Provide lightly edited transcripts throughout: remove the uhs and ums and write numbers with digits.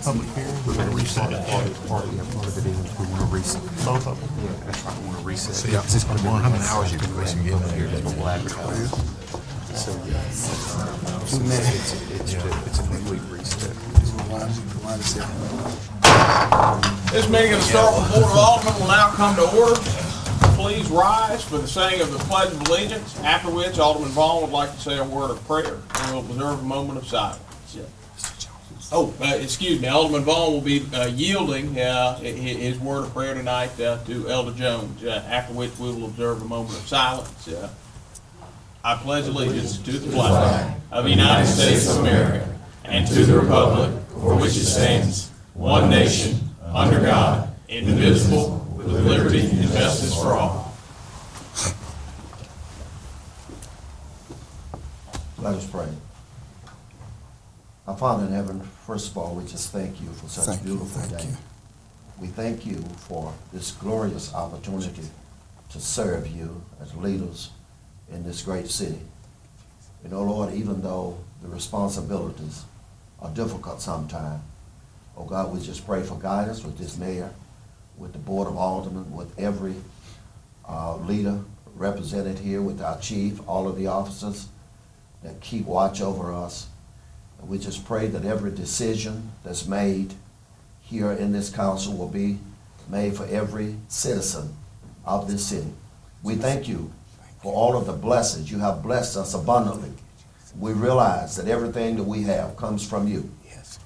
public hearing, we're gonna reset it. Part of it is we want to reset. Both of them. Yeah, that's right, we want to reset. So, yeah, It's going to be how many hours you been wasting getting out here? That's what we'll advertise. So, it's a complete reset. This meeting of the Starkville Board of Aldermen will now come to order. Please rise for the saying of the Pledge of Allegiance, after which Alderman Vaughn would like to say a word of prayer, and we'll observe a moment of silence. Excuse me, Alderman Vaughn will be yielding his word of prayer tonight to Elder Jones, after which we will observe a moment of silence. I pledge allegiance to the flag of the United States of America and to the republic for which it stands, one nation, under God, indivisible, with liberty and justice for all. Let us pray. Our Father in heaven, first of all, we just thank you for such a beautiful day. We thank you for this glorious opportunity to serve you as leaders in this great city. You know, Lord, even though the responsibilities are difficult sometimes, oh God, we just pray for guidance with this mayor, with the Board of Aldermen, with every leader represented here, with our chief, all of the officers that keep watch over us. And we just pray that every decision that's made here in this council will be made for every citizen of this city. We thank you for all of the blessings. You have blessed us abundantly. We realize that everything that we have comes from you.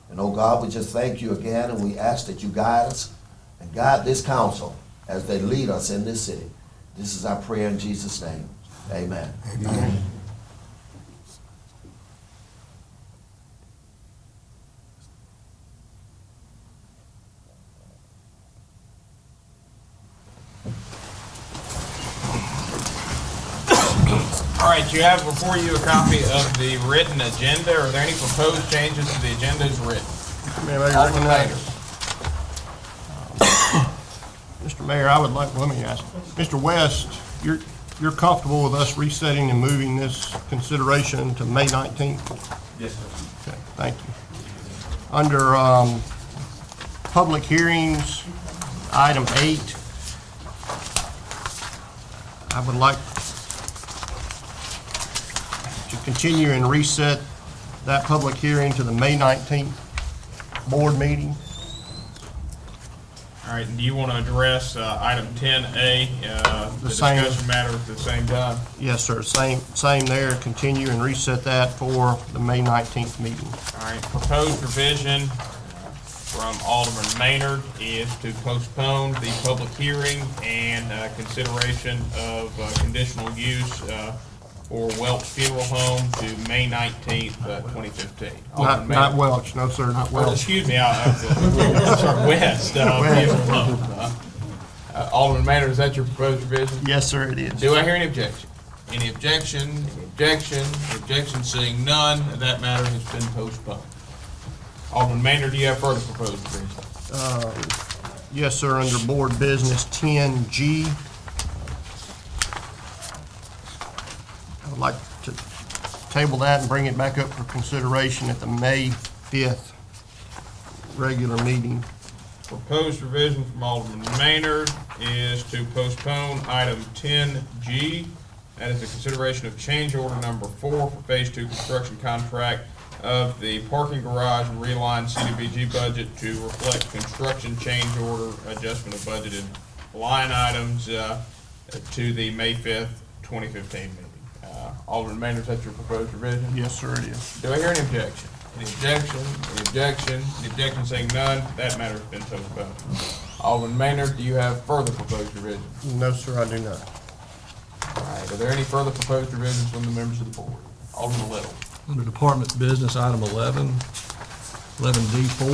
And oh God, we just thank you again, and we ask that you guide us and guide this council as they lead us in this city. This is our prayer in Jesus' name. Amen. Amen. All right, you have before you a copy of the written agenda. Are there any proposed changes to the agenda as written? Alderman Maynard. Mr. Mayor, I would like, let me ask, Mr. West, you're comfortable with us resetting and moving this consideration to May 19th? Yes, sir. Okay, thank you. Under public hearings, item 8, I would like to continue and reset that public hearing to the May 19th board meeting. All right, and do you want to address item 10A, the same. discussion matter at the same time? Yes, sir, same there, continue and reset that for the May 19th meeting. All right, proposed revision from Alderman Maynard is to postpone the public hearing and consideration of conditional use for Welch Funeral Home to May 19th, 2015. Not Welch, no, sir, not Well, Welch. excuse me, sorry, West. Funeral Home. Alderman Maynard, is that your proposed revision? Yes, sir, it is. Do I hear any objection? Any objection? Any objection? Any objection? Seeing none, that matter has been postponed. Alderman Maynard, do you have further proposed revision? Yes, sir, under board business 10G. I would like to table that and bring it back up for consideration at the May 5th regular meeting. Proposed revision from Alderman Maynard is to postpone item 10G. That is the consideration of change order number 4 for Phase 2 construction contract of the parking garage and realign CDBG budget to reflect construction change order adjustment of budgeted line items to the May 5th, 2015 meeting. Alderman Maynard, is that your proposed revision? Yes, sir, it is. Do I hear any objection? Any objection? Any objection? Any objection? Saying none, that matter has been postponed. Alderman Maynard, do you have further proposed revision? No, sir, I do not. All right, are there any further proposed revisions from the members of the board? Alderman Little. Under Department Business, item 11, 11D4,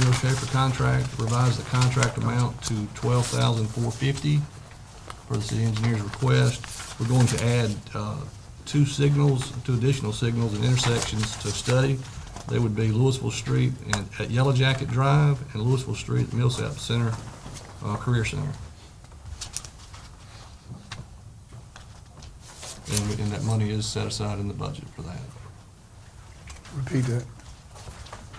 Neil Schaefer contract, revise the contract amount to $12,450 for the city engineer's request. We're going to add two additional signals and intersections to study. They would be Louisville Street and at Yellow Jacket Drive and Louisville Street at Millsap Center, Career Center. And that money is set aside in the budget for that. Repeat that.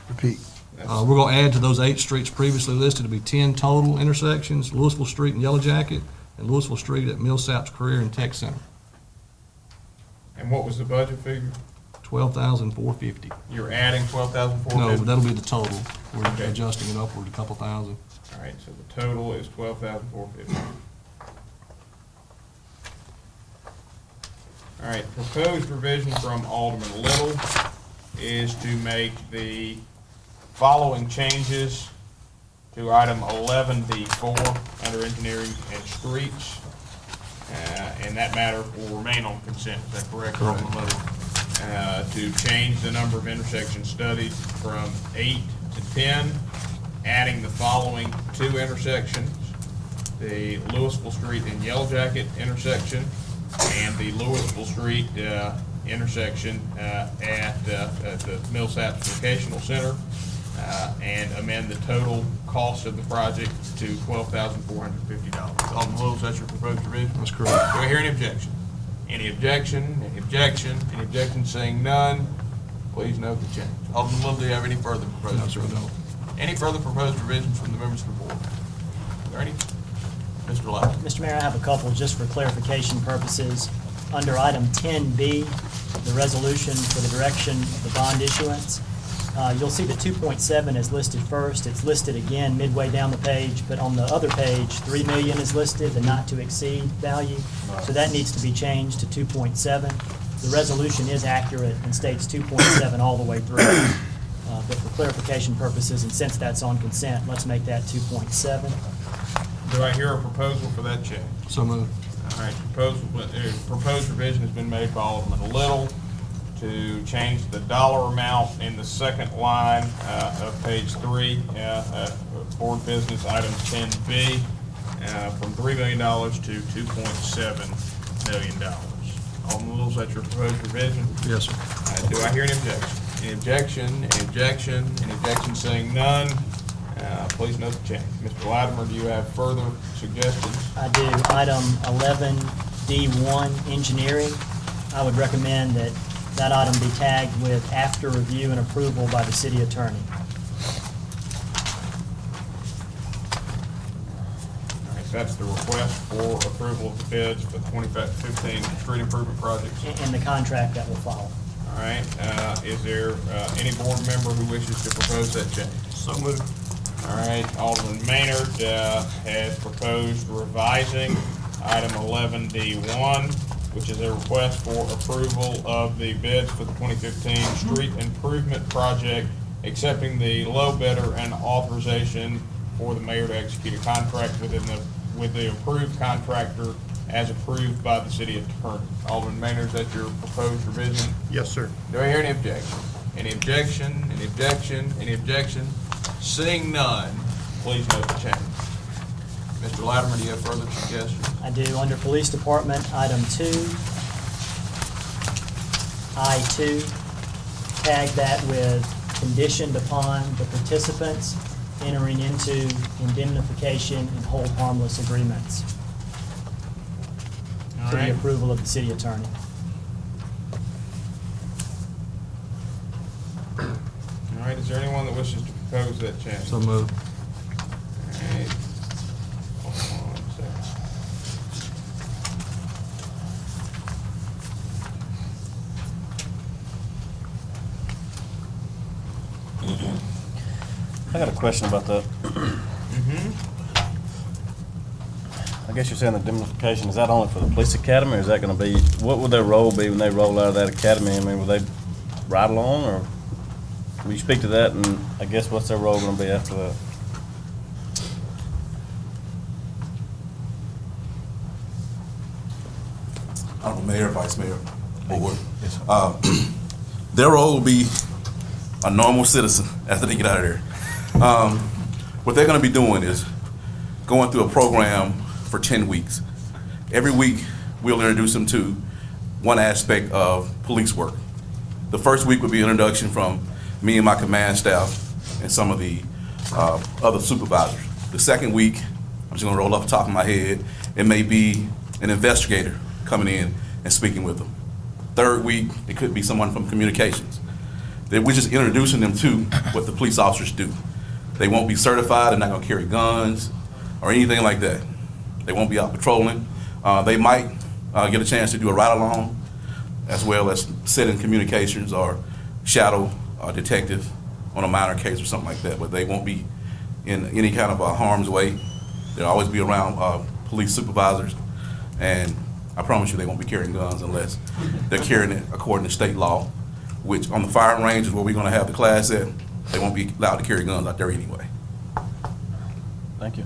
Repeat. We're gonna add to those 8 streets previously listed to be 10 total intersections, Louisville Street and Yellow Jacket, and Louisville Street at Millsaps Career and Tech Center, And what was the budget figure? $12,450. You're adding 12,450? No, that'll be the total. We're Okay. adjusting it upward a couple thousand. All right, so the total is 12,450. All right, proposed revision from Alderman Little is to make the following changes to item 11D4 under engineering and streets. And that matter will remain on consent, is that correct, Alderman Little? To change the number of intersections studied from 8 to 10, adding the following 2 intersections, the Louisville Street and Yellow Jacket intersection, and the Louisville Street intersection at the Millsaps Vocational Center, and amend the total cost of the project to $12,450. Alderman Little, is that your proposed revision? That's correct. Do I hear any objection? Any objection, any objection, any objection, saying none, please note the change. Alderman Little, do you have any further proposed? No, sir, no. Any further proposed revisions from the members of the board? Are there any? Mr. Lyle? Mr. Mayor, I have a couple just for clarification purposes. Under item 10B, the resolution for the direction of the bond issuance, you'll see the 2.7 is listed first. It's listed again midway down the page, but on the other page, 3 million is listed, the not to exceed value. So that needs to be changed to 2.7. The resolution is accurate and states 2.7 all the way through. But for clarification purposes, and since that's on consent, let's make that 2.7. Do I hear a proposal for that change? So moved. All right, proposed revision has been made by Alderman Little to change the dollar amount in the second line of page 3, board business item 10B, from $3 million to $2.7 million. Alderman Little, is that your proposed revision? Yes, sir. Do I hear any objection? Any objection, any objection, any objection, saying none? Please note the change. Mr. Latimer, do you have further suggestions? I do. Item 11D1, engineering. I would recommend that that item be tagged with after review and approval by the city attorney. All right, that's the request for approval of the bids for the 2015 street improvement projects. And the contract that will follow. All right, is there any board member who wishes to propose that change? So moved. All right, Alderman Maynard has proposed revising item 11D1, which is a request for approval of the bids for the 2015 street improvement project, accepting the low bidder and authorization for the mayor to execute a contract with the approved contractor as approved by the city attorney. Alderman Maynard, is that your proposed revision? Yes, sir. Do I hear any objection? Any objection, any objection, any objection? Seeing none, please note the change. Mr. Latimer, do you have further suggestions? I do. Under police department, item 2, I2, tag that with conditioned upon the participants entering into indemnification and hold harmless agreements All to the right. approval of the city attorney. All right, is there anyone that wishes to propose that change? So moved. All right. Hold on a second. I got a question about that. I guess you're saying the indemnification, is that only for the police academy, or is that gonna be, what would their role be when they roll out of that academy? I mean, will they ride along, or will you speak to that, and I guess what's their role gonna be after that? Honorable Mayor, Vice Mayor, Board. Their role will be a normal citizen after they get out of there. What they're gonna be doing is going through a program for 10 weeks. Every week, we'll introduce them to one aspect of police work. The first week will be an introduction from me and my command staff and some of the other supervisors. The second week, I'm just gonna roll off the top of my head, it may be an investigator coming in and speaking with them. Third week, it could be someone from communications. We're just introducing them to what the police officers do. They won't be certified, they're not gonna carry guns or anything like that. They won't be out patrolling. They might get a chance to do a ride-along, as well as sit in communications or shadow a detective on a minor case or something like that, but they won't be in any kind of harm's way. They'll always be around police supervisors, and I promise you they won't be carrying guns unless they're carrying it according to state law, which on the firing range is where we're gonna have the class at. They won't be allowed to carry guns out there anyway. Thank you.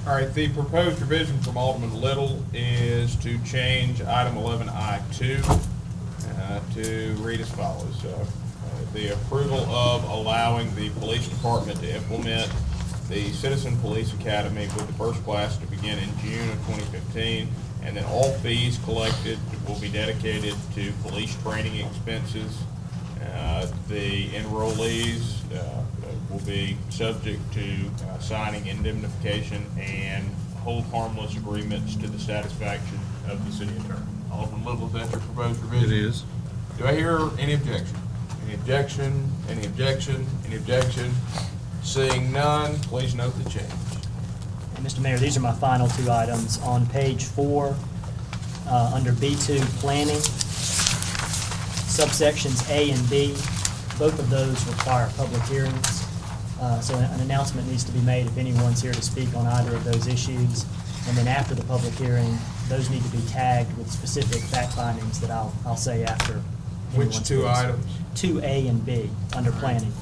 All right, the proposed revision from Alderman Little is to change item 11I2 to read as follows. The approval of allowing the police department to implement the Citizen Police Academy with the first class to begin in June of 2015, and then all fees collected will be dedicated to police training expenses. The enrollees will be subject to signing indemnification and hold harmless agreements to the satisfaction of the city attorney. Alderman Little, is that your proposed revision? It is. Do I hear any objection? Any objection? Any objection? Any objection? Seeing none, please note the change. And Mr. Mayor, these are my final two items. On page 4, under B2 Planning, subsections A and B, both of those require public hearings. So an announcement needs to be made if anyone's here to speak on either of those issues. And then after the public hearing, those need to be tagged with specific fact findings that I'll say after. Which anyone two speaks. items? 2A and B, under planning.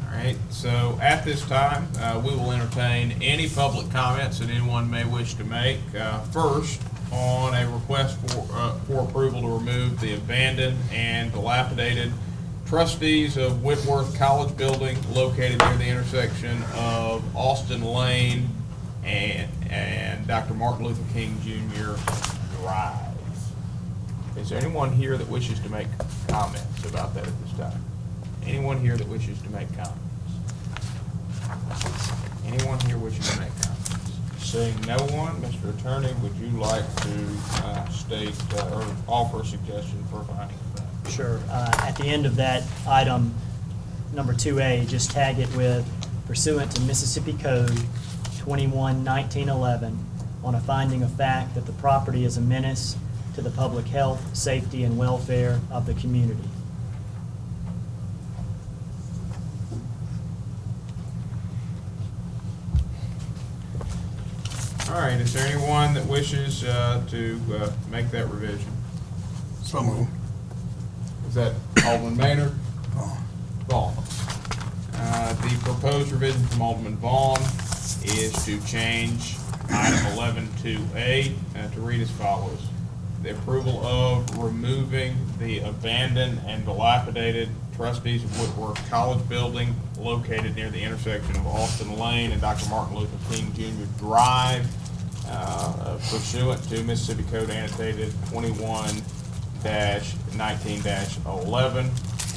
All right, so at this time, we will entertain any public comments that anyone may wish to make. First, on a request for approval to remove the abandoned and dilapidated Trustees of Whitworth College building located near the intersection of Austin Lane and Dr. Martin Luther King Jr. Drive. Is there anyone here that wishes to make comments about that at this time? Anyone here that wishes to make comments? Anyone here wishing to make comments? Seeing no one, Mr. Attorney, would you like to state or offer a suggestion for finding of fact? Sure. At the end of that item, number 2A, just tag it with pursuant to Mississippi Code 21-1911 on a finding of fact that the property is a menace to the public health, safety, and welfare of the community. All right, is there anyone that wishes to make that revision? So moved. Is that Alderman Maynard? Vaughn. The proposed revision from Alderman Vaughn is to change item 11-2A to read as follows. The approval of removing the abandoned and dilapidated Trustees of Whitworth College building located near the intersection of Austin Lane and Dr. Martin Luther King Jr. Drive pursuant to Mississippi Code annotated 21-19-11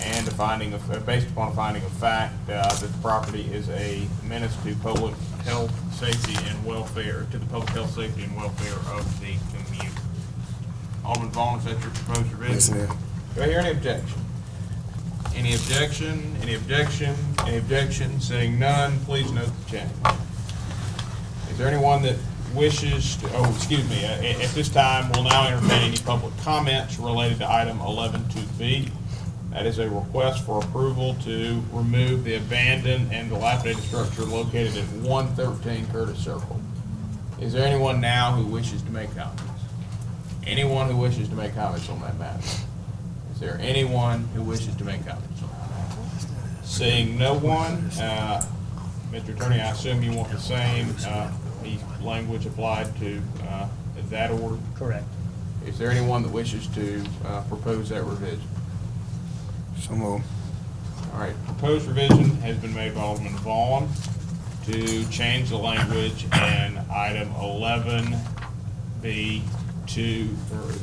and a finding of, based upon a finding of fact that the property is a menace to public health, safety, and welfare, to the public health, safety, and welfare of the community. Alderman Vaughn, is that your proposed revision? Yes, it is. Do I hear any objection? Any objection? Any objection? Any objection? Seeing none, please note the change. Is there anyone that wishes to, at this time, we'll now entertain any public comments related to item 11-2B. That is a request for approval to remove the abandoned and dilapidated structure located at 113 Curtis Circle. Is there anyone now who wishes to make comments? Anyone who wishes to make comments on that matter? Is there anyone who wishes to make comments on that matter? Seeing no one, Mr. Attorney, I assume you want the same language applied to that order? Correct. Is there anyone that wishes to propose that revision? So moved. All right, proposed revision has been made by Alderman Vaughn to change the language in item 11B2, or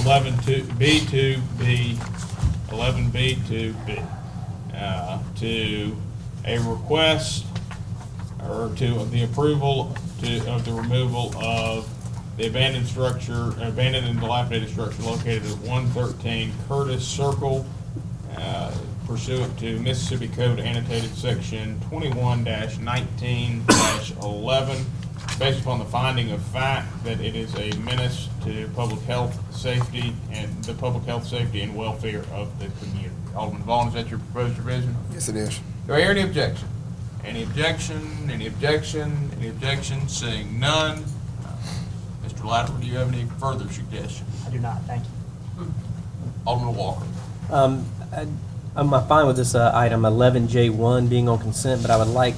11B2B, 11B2B, to a request, or to the approval of the removal of the abandoned and dilapidated structure located at 113 Curtis Circle, pursuant to Mississippi Code annotated section 21-19-11, based upon the finding of fact that it is a menace to public health, safety, and the public health, safety, and welfare of the community. Alderman Vaughn, is that your proposed revision? Yes, it is. Do I hear any objection? Any objection, any objection, any objection? Seeing none. Mr. Latimer, do you have any further suggestions? I do not, thank you. Alderman Walker. I'm fine with this item 11J1 being on consent, but I would like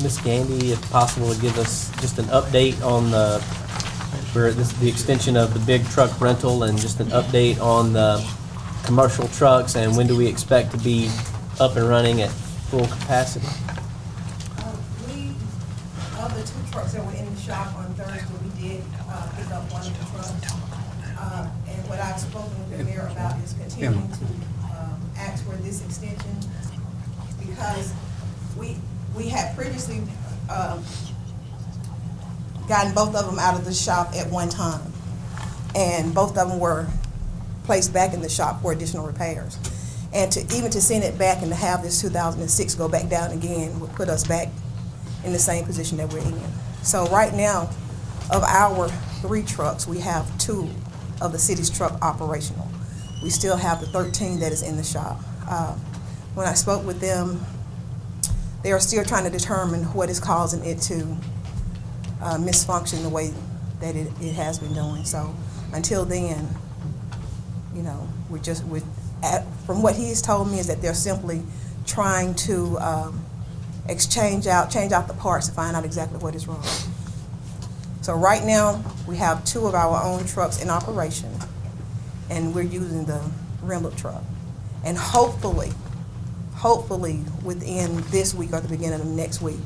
Ms. Gandy, if possible, to give us just an update on the extension of the big truck rental and just an update on the commercial trucks, and when do we expect to be up and running at full capacity? Of the 2 trucks that were in the shop on Thursday, we did pick up one of the trucks. And what I've spoken with the mayor about is continuing to ask for this extension, because we had previously gotten both of them out of the shop at one time, and both of them were placed back in the shop for additional repairs. And to send it back and to have this 2006 go back down again would put us back in the same position that we're in. So right now, of our 3 trucks, we have 2 of the city's truck operational. We still have the 13 that is in the shop. When I spoke with them, they are still trying to determine what is causing it to misfunction the way that it has been doing. So until then, you know, from what he's told me is that they're simply trying to change out the parts to find out exactly what is wrong. So right now, we have 2 of our own trucks in operation, and we're using the rental truck. And hopefully within this week or the beginning of next week,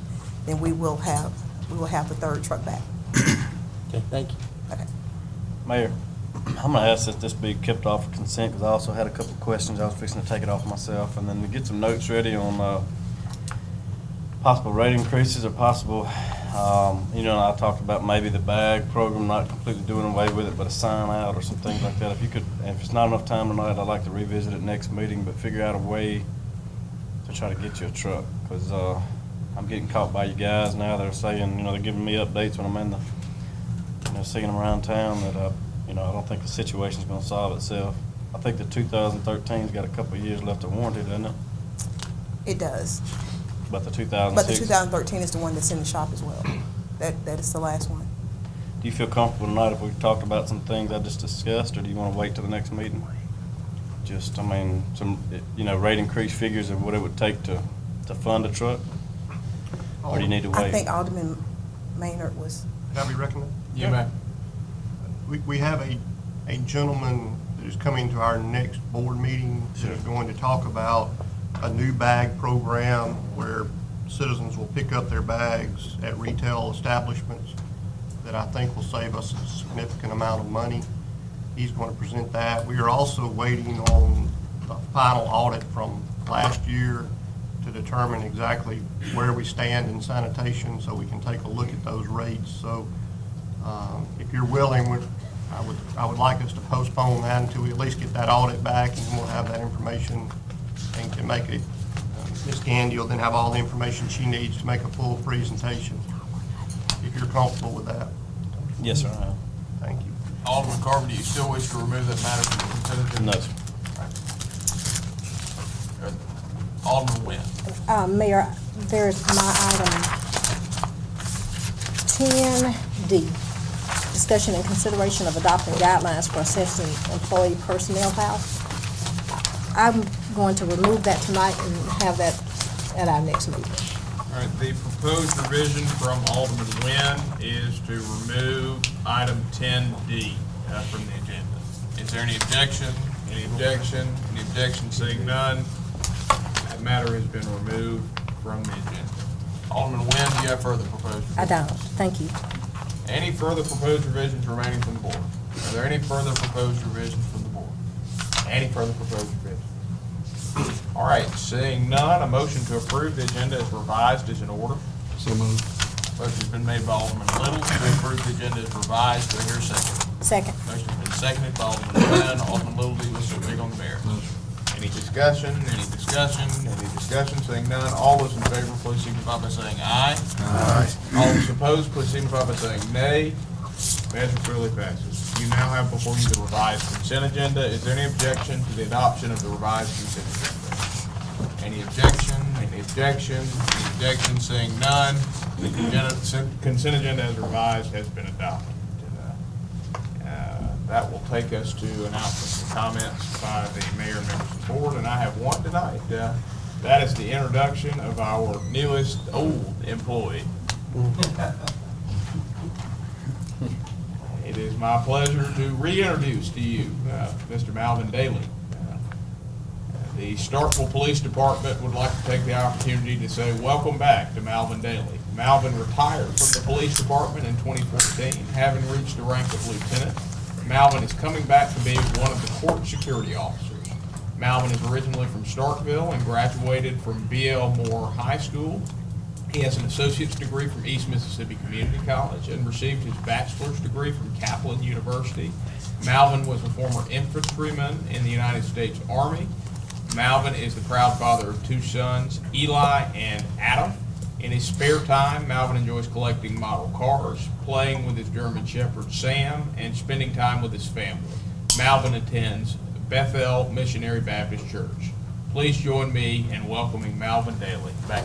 then we will have the 3rd truck back. Okay, thank you. Okay. Mayor, I'm gonna ask that this be kept off for consent, because I also had a couple of questions. I was fixing to take it off myself, and then to get some notes ready on possible rate increases or possible, you know, I talked about maybe the bag program, not completely doing away with it, but a sign out or some things like that. If you could, if it's not enough time tonight, I'd like to revisit it next meeting, but figure out a way to try to get you a truck, because I'm getting caught by you guys now that are saying, you know, they're giving me updates when I'm in the, you know, seeing them around town that, you know, I don't think the situation's gonna solve itself. I think the 2013's got a couple of years left of warranty, doesn't it? It does. But the 2006. But the 2013 is the one that's in the shop as well. That is the last one. Do you feel comfortable tonight if we talked about some things I just discussed, or do you want to wait till the next meeting? Just, I mean, some, you know, rate increase figures of what it would take to fund a truck? Or do you need to wait? I think Alderman Maynard was. Can I be recognized? You may. We have a gentleman that is coming to our next board meeting that is going to talk about a new bag program where citizens will pick up their bags at retail establishments that I think will save us a significant amount of money. He's going to present that. We are also waiting on the final audit from last year to determine exactly where we stand in sanitation so we can take a look at those rates. So if you're willing, I would like us to postpone that until we at least get that audit back, and then we'll have that information and can make it. Ms. Gandy will then have all the information she needs to make a full presentation, if you're comfortable with that. Yes, sir, I am. Thank you. Alderman Carver, do you still wish to remove that matter from the consent agenda? No, sir. Alderman Nguyen. Mayor, there's my item 10D, discussion and consideration of adopting guidelines for assessing employee personnel house. I'm going to remove that tonight and have that at our next meeting. All right, the proposed revision from Alderman Nguyen is to remove item 10D from the agenda. Is there any objection? Any objection? Any objection? Seeing none, that matter has been removed from the agenda. Alderman Nguyen, do you have further proposed revisions? I don't. Thank you. Any further proposed revisions remaining from the board? Are there any further proposed revisions from the board? Any further proposed revisions? All right, seeing none, a motion to approve the agenda as revised is in order. So moved. Motion's been made by Alderman Little to approve the agenda as revised. Do I hear a second? Second. Motion's been seconded by Alderman Glenn. Alderman Little, do you wish to speak on the mayor? Any discussion? Any discussion? Any discussion? Seeing none, all those in favor, please signify by saying aye. Aye. All those opposed, please signify by saying nay. Measure clearly passes. You now have before you the revised consent agenda. Is there any objection to the adoption of the revised consent agenda? Any objection? Any objection? Any objection? Seeing none, the consent agenda as revised has been adopted. That will take us to announcements and comments by the mayor and members of the board, and I have one tonight. That is the introduction of our newest old employee. It is my pleasure to reintroduce to you Mr. Malvin Daly. The Starkville Police Department would like to take the opportunity to say welcome back to Malvin Daly. Malvin retired from the police department in 2014, having reached the rank of lieutenant. Malvin is coming back to be one of the court security officers. Malvin is originally from Starkville and graduated from B.L. Moore High School. He has an associate's degree from East Mississippi Community College and received his bachelor's degree from Kaplan University. Malvin was a former infantryman in the United States Army. Malvin is the proud father of two sons, Eli and Adam. In his spare time, Malvin enjoys collecting model cars, playing with his German Shepherd Sam, and spending time with his family. Malvin attends Bethel Missionary Baptist Church. Please join me in welcoming Malvin Daly back.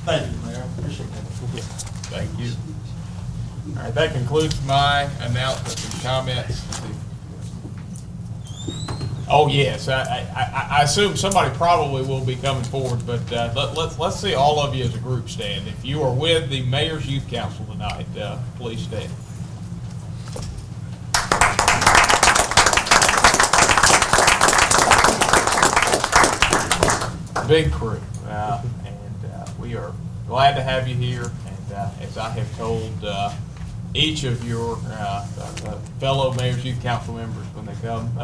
Thank you, Mayor. Appreciate that. Thank you. All right, that concludes my announcements and comments. Oh, yes, I assume somebody probably will be coming forward, but let's see all of you as a group stand. If you are with the Mayor's Youth Council tonight, please stand. Big crew, and we are glad to have you here. And as I have told each of your fellow Mayor's Youth Council members when they come,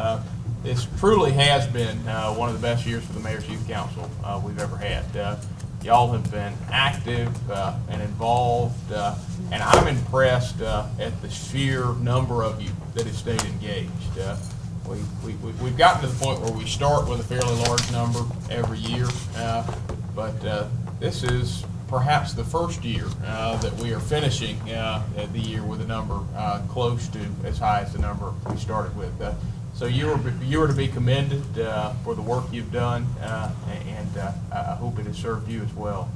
this truly has been one of the best years for the Mayor's Youth Council we've ever had. Y'all have been active and involved, and I'm impressed at the sheer number of you that have stayed engaged. We've gotten to the point where we start with a fairly large number every year, but this is perhaps the first year that we are finishing the year with a number close to as high as the number we started with. So you are to be commended for the work you've done, and I hope it has served you as well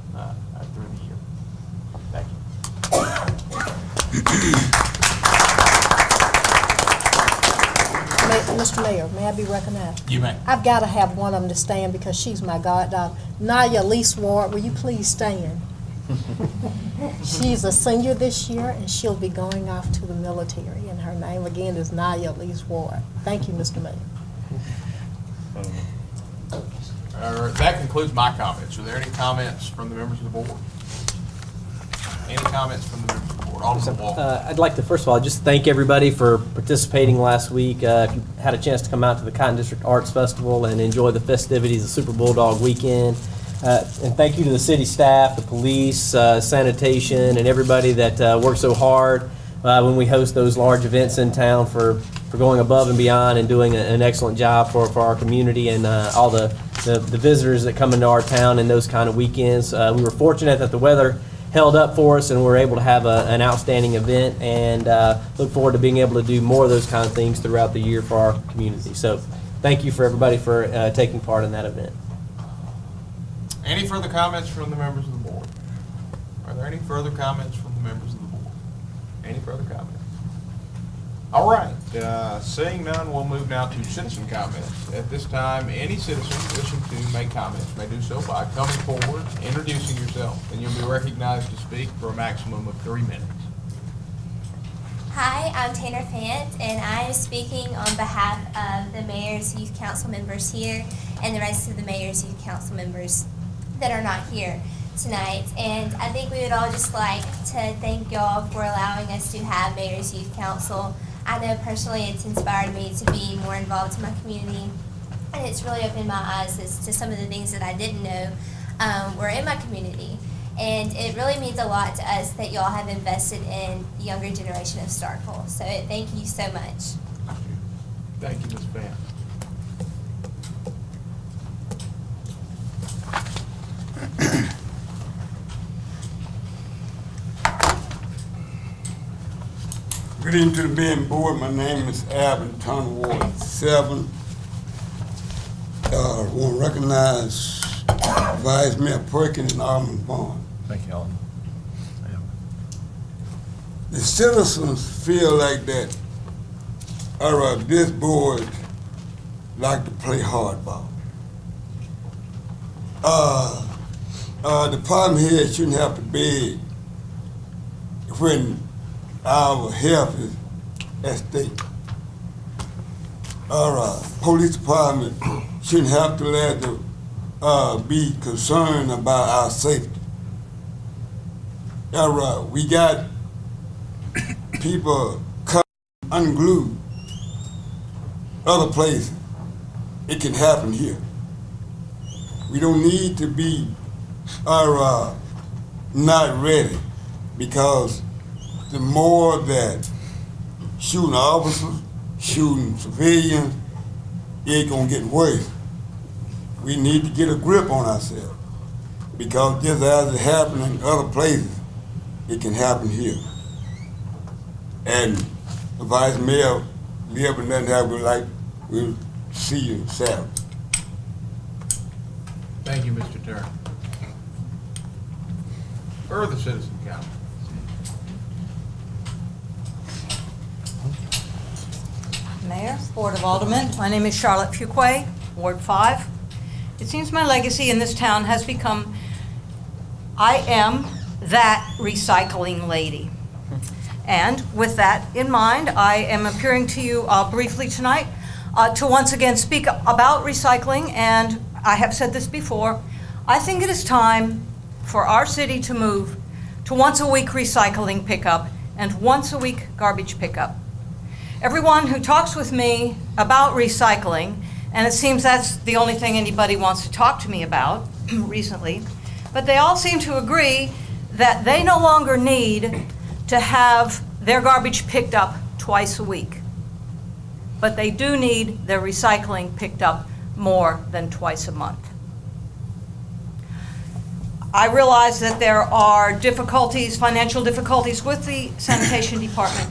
through the year. Thank you. Mr. Mayor, may I be recognized? You may. I've got to have one of them to stand because she's my goddaughter. Naya Lee Ward, will you please stand? She's a senior this year, and she'll be going off to the military, and her name again is Naya Lee Ward. Thank you, Mr. Mayor. All right, that concludes my comments. Are there any comments from the members of the board? Any comments from the members of the board? Alderman Walker. I'd like to, first of all, just thank everybody for participating last week. If you had a chance to come out to the Cotton District Arts Festival and enjoy the festivities of Super Bulldog Weekend. And thank you to the city staff, the police, sanitation, and everybody that works so hard when we host those large events in town for going above and beyond and doing an excellent job for our community and all the visitors that come into our town in those kind of weekends. We were fortunate that the weather held up for us and we were able to have an outstanding event, and look forward to being able to do more of those kind of things throughout the year for our community. So thank you for everybody for taking part in that event. Any further comments from the members of the board? Are there any further comments from the members of the board? Any further comments? All right, seeing none, we'll move now to citizen comments. At this time, any citizen wishing to make comments may do so by coming forward, introducing yourself, and you'll be recognized to speak for a maximum of 3 minutes. Hi, I'm Tanner Fant, and I am speaking on behalf of the Mayor's Youth Council members here and the rest of the Mayor's Youth Council members that are not here tonight. And I think we would all just like to thank y'all for allowing us to have Mayor's Youth Council. I know personally it's inspired me to be more involved in my community and it's really opened my eyes as to some of the things that I didn't know were in my community. And it really means a lot to us that y'all have invested in the younger generation of Starkville. So thank you so much. Thank you, Ms. Vann. Good evening to the being board. My name is Alvin Turner, Ward 7. I want to recognize Vice Mayor Perkins and Alderman Vaughn. Thank you, Alderman. The citizens feel like that this board like to play hardball. The problem here shouldn't have to be when our health is at stake. Our police department shouldn't have to let be concerned about our safety. We got people cut unglued other places. It can happen here. We don't need to be not ready, because the more that shooting officers, shooting civilians, it's gonna get worse. We need to get a grip on ourselves, because just as it happened in other places, it can happen here. And the Vice Mayor, live and doesn't have, we'll see you Saturday. Thank you, Mr. Turner. Further citizen comment? Mayor, Board of Aldermen, my name is Charlotte Fuquay, Ward 5. It seems my legacy in this town has become, I am that recycling lady. And with that in mind, I am appearing to you briefly tonight to once again speak about recycling, and I have said this before, I think it is time for our city to move to once a week recycling pickup and once a week garbage pickup. Everyone who talks with me about recycling, and it seems that's the only thing anybody wants to talk to me about recently, but they all seem to agree that they no longer need to have their garbage picked up twice a week. But they do need their recycling picked up more than twice a month. I realize that there are difficulties, financial difficulties with the sanitation department.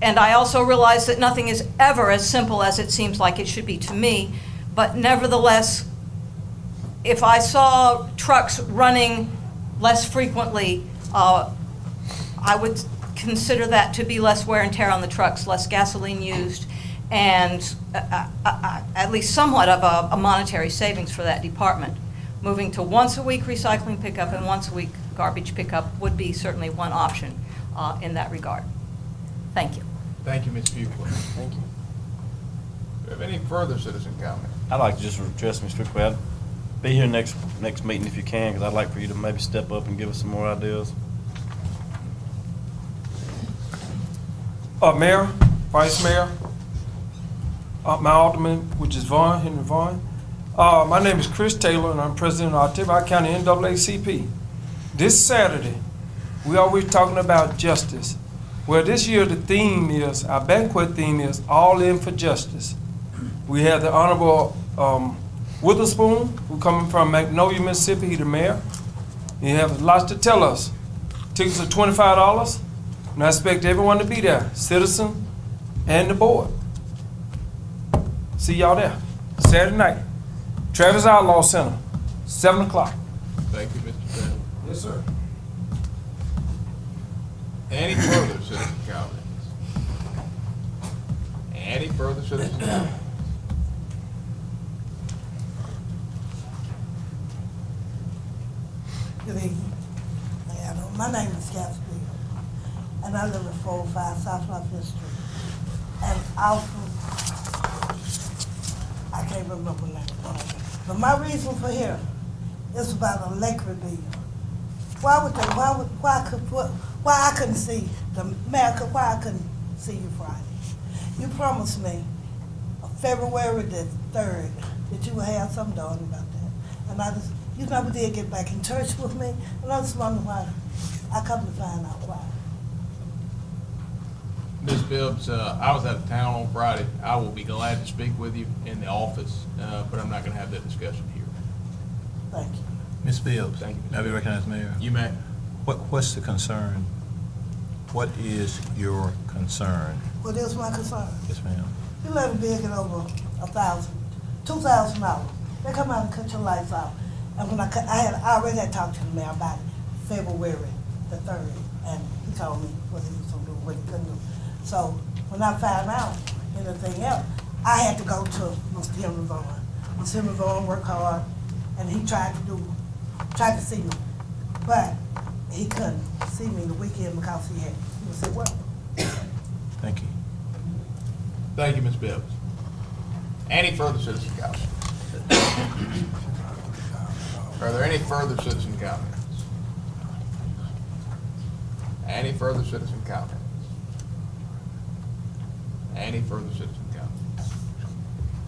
And I also realize that nothing is ever as simple as it seems like it should be to me. But nevertheless, if I saw trucks running less frequently, I would consider that to be less wear and tear on the trucks, less gasoline used, and at least somewhat of a monetary savings for that department. Moving to once a week recycling pickup and once a week garbage pickup would be certainly one option in that regard. Thank you. Thank you, Ms. Fuqua. Thank you. Do we have any further citizen comment? I'd like to just address Mr. Quick. Be here next meeting if you can, because I'd like for you to maybe step up and give us some more ideas. Mayor, Vice Mayor, my Alderman, which is Henry Vaughn. My name is Chris Taylor, and I'm president of Ottawa County NAACP. This Saturday, we always talking about justice. Well, this year the theme is, our banquet theme is All In for Justice. We have the Honorable Witherspoon, who coming from Magnolia, Mississippi, he's the mayor. He has lots to tell us. Tickets are $25, and I expect everyone to be there, citizen and the board. See y'all there, Saturday night. Travis Outlaw Center, 7 o'clock. Thank you, Mr. Taylor. Yes, sir. Any further citizen comments? Any further citizen comments? Good evening. My name is Gatsby, and I live at 405 South Lafayette Street. And also, I can't remember now. But my reason for here is about a liquor bill. Why I couldn't see the America? Why I couldn't see you Friday? You promised me, February the 3rd, that you will have something done about that. And I just, you never did get back in touch with me, and I just wonder why. I come to find out why. Ms. Bibbs, I was out of town on Friday. I will be glad to speak with you in the office, but I'm not gonna have that discussion here. Thank you. Ms. Bibbs. Thank you. May I be recognized, Mayor? You may. What's the concern? What is your concern? Well, that's my concern. Yes, ma'am. You let a bill get over $1,000, $2,000. They come out and cut your lights off. And when I already had talked to the mayor about it, February the 3rd, and he told me what he was gonna do, what he couldn't do. So when I found out anything else, I had to go to Mr. Henry Vaughn. Mr. Henry Vaughn worked hard, and he tried to see me, but he couldn't see me the weekend because he was at work. Thank you. Thank you, Ms. Bibbs. Any further citizen comments? Are there any further citizen comments? Any further citizen comments? Any further citizen comments?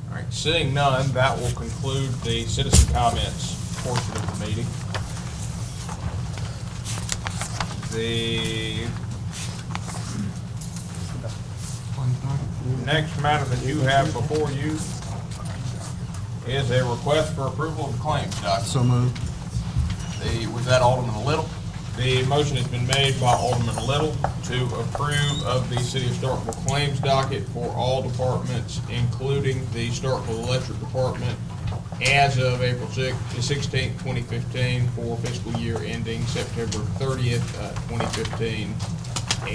All right, seeing none, that will conclude the citizen comments portion of the meeting. The next matter that you have before you is a request for approval of the claims document. So moved. Was that Alderman Little? The motion has been made by Alderman Little to approve of the City of Starkville claims docket for all departments, including the Starkville Electric Department, as of April 16th, 2015, for fiscal year ending September 30th, 2015,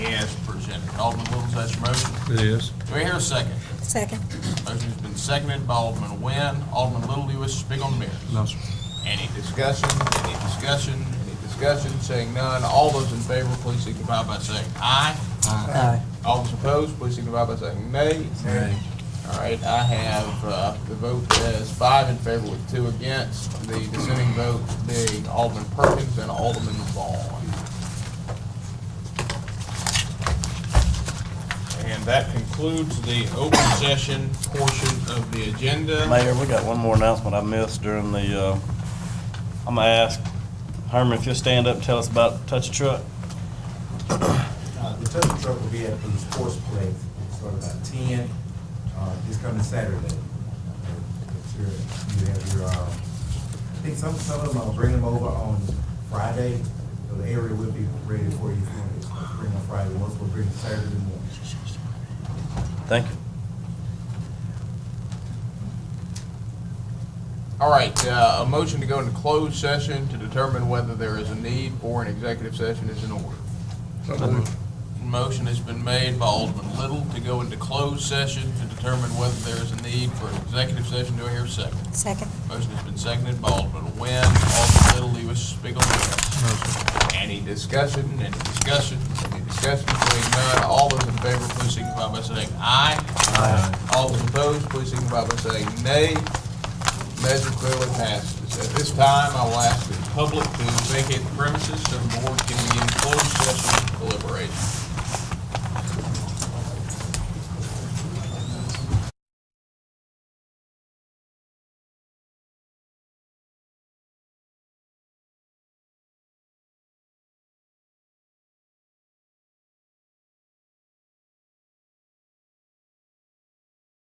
as presented. Alderman Little, is that your motion? It is. Do we hear a second? Second. Motion has been seconded by Alderman Nguyen. Alderman Little, do you wish to speak on the merits? No, sir. Any discussion? Any discussion? Any discussion? Saying none. All those in favor, please signify by saying aye. Aye. All those opposed, please signify by saying nay. Nay. All right, I have the vote as 5 in favor with 2 against. The dissenting votes being Alderman Perkins and Alderman Vaughn. And that concludes the open session portion of the agenda. Mayor, we got one more announcement I missed during the, I'm gonna ask Herman if you'll stand up and tell us about Touch a Truck. The touch truck will be at the sports place, sort of about 10, this coming Saturday. Make sure you have your, I think some of them, I'll bring them over on Friday, so the area will be ready for you if you want to bring on Friday, once we'll bring Saturday morning. Thank you. All right, a motion to go into closed session to determine whether there is a need for an executive session is in order. Motion has been made by Alderman Little to go into closed session to determine whether there is a need for an executive session. Do I hear a second? Second. Motion has been seconded by Alderman Nguyen. Alderman Little, do you wish to speak on this? No, sir. Any discussion? Any discussion? Any discussion? Seeing none, all those in favor, please signify by saying aye. Aye. All those opposed, please signify by saying nay. Measure clearly passes. At this time, I will ask the public to vacate the premises so the board can begin closed session deliberation.